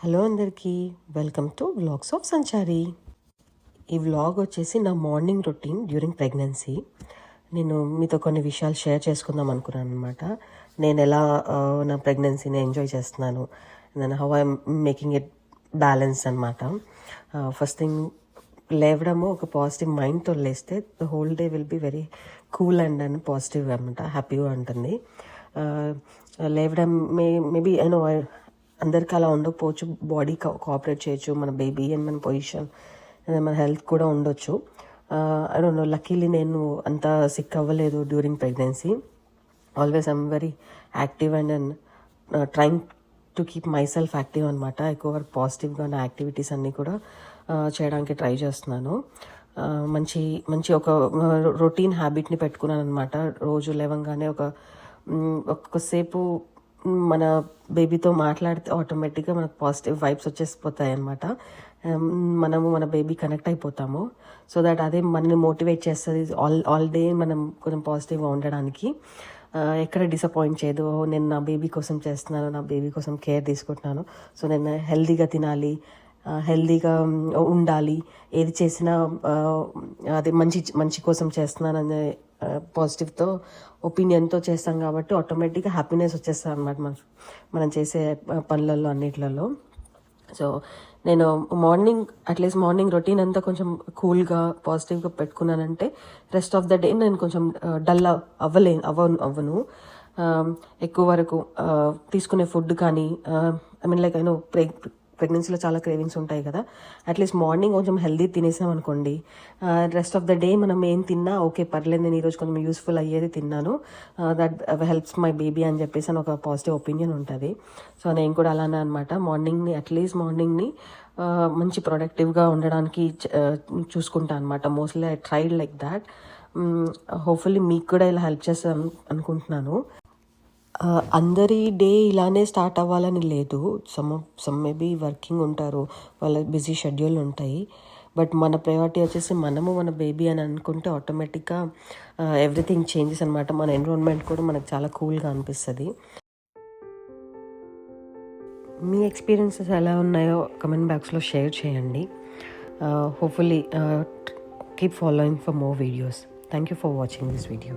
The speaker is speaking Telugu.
హలో అందరికీ, వెల్కమ్ టు వ్లాగ్స్ ఆఫ్ సంచారి. ఈ వ్లాగ్ వచ్చేసి నా మార్నింగ్ రొటీన్ డ్యూరింగ్ ప్రెగ్నెన్సీ. నేను మీతో కొన్ని విషయాలు షేర్ చేసుకుందాం అనుకున్నాను అనమాట. నేను ఎలా నా ప్రెగ్నెన్సీని ఎంజాయ్ చేస్తున్నాను, then how I'm making it balance అనమాట. ఫస్ట్ థింగ్, లేవడము ఒక పాజిటివ్ మైండ్తో లేస్తే the whole day will be very cool and positive అనమాట, హ్యాపీగా ఉంటుంది. లేవడం మేబీ ఐ నో అందరికీ అలా ఉండకపోవచ్చు, బాడీ కోఆపరేట్ చేయొచ్చు, మన బేబీ అండ్ మన పొజిషన్ అండ్ మన హెల్త్ కూడా ఉండొచ్చు. ఐ డోంట్ నో, లక్కీలీ నేను అంత సిక్ అవ్వలేదు during pregnancy. Always I'm very active and trying to keep my self active అనమాట. ఎక్కువ పాజిటివ్గా నా యాక్టివిటీస్ అన్నీ కూడా చేయడానికి ట్రై చేస్తున్నాను. మంచి మంచి ఒక రొటీన్ హ్యాబిట్ని పెట్టుకున్నాను అనమాట. రోజు లేవగానే ఒక్కసేపు మన బేబీతో మాట్లాడితే ఆటోమేటిక్గా మనకు పాజిటివ్ వైబ్స్ వచ్చేసిపోతాయి అనమాట. మనము మన బేబీ కనెక్ట్ అయిపోతాము. సో దట్ అదే మనని మోటివేట్ చేస్తుంది ఆల్ డే మనం కొంచెం పాజిటివ్గా ఉండడానికి. ఎక్కడ డిసప్పాయింట్ చేయదు. నేను నా బేబీ కోసం చేస్తున్నాను, నా బేబీ కోసం కేర్ తీసుకుంటున్నాను, సో నేను హెల్తీగా తినాలి, హెల్తీగా ఉండాలి, ఏది చేసినా అది మంచి కోసం చేస్తున్నాననే పాజిటివ్తో ఒపీనియన్తో చేస్తాం కాబట్టి ఆటోమేటిక్గా హ్యాపీనెస్ వచ్చేస్తుంది అనమాట మనం చేసే పనులలో అన్నిట్లలో. సో నేను అట్లీస్ట్ మార్నింగ్ రొటీన్ అంతా కొంచెం కూల్గా పాజిటివ్గా పెట్టుకున్నానంటే రెస్ట్ ఆఫ్ ద డే నేను కొంచెం డల్ అవ్వను. ఎక్కువ వరకు తీసుకునే ఫుడ్ కానీ ప్రెగ్నెన్సీలో చాలా క్రేవింగ్స్ ఉంటాయి కదా, అట్లీస్ట్ మార్నింగ్ కొంచెం హెల్దీ తినేసాం అనుకోండి, రెస్ట్ ఆఫ్ ద డే మనం ఏం తిన్నా ఓకే పర్లేదు, నేను ఈరోజు కొంచెం యూస్ఫుల్ అయ్యేది తిన్నాను, దట్ హెల్ప్స్ మై బేబీ అని చెప్పేసి అని ఒక పాజిటివ్ ఒపీనియన్ ఉంటుంది. సో నేను కూడా అలానే అనమాట. అట్లీస్ట్ మార్నింగ్ని మంచి ప్రొడక్టివ్గా ఉండడానికి చూసుకుంటాను అనమాట. Mostly I tried like that. Hopefully మీకు కూడా ఇలా హెల్ప్ చేస్తాను అనుకుంటున్నాను. అందరి డే ఇలానే స్టార్ట్ అవ్వాలని లేదు. సమ్ మేబీ వర్కింగ్ ఉంటారు, వాళ్ళ బిజీ షెడ్యూల్ ఉంటాయి. బట్ మన ప్రయారిటీ వచ్చేసి మనము మన బేబీ అని అనుకుంటే ఆటోమేటిక్గా ఎవ్రీథింగ్ చేంజెస్ అనమాట. మన ఎన్విరాన్మెంట్ కూడా మనకు చాలా కూల్గా అనిపిస్తుంది. మీ ఎక్స్పీరియన్సెస్ ఎలా ఉన్నాయో కమెంట్ బాక్స్లో షేర్ చేయండి. Hopefully keep following for more videos. Thank you for watching this video.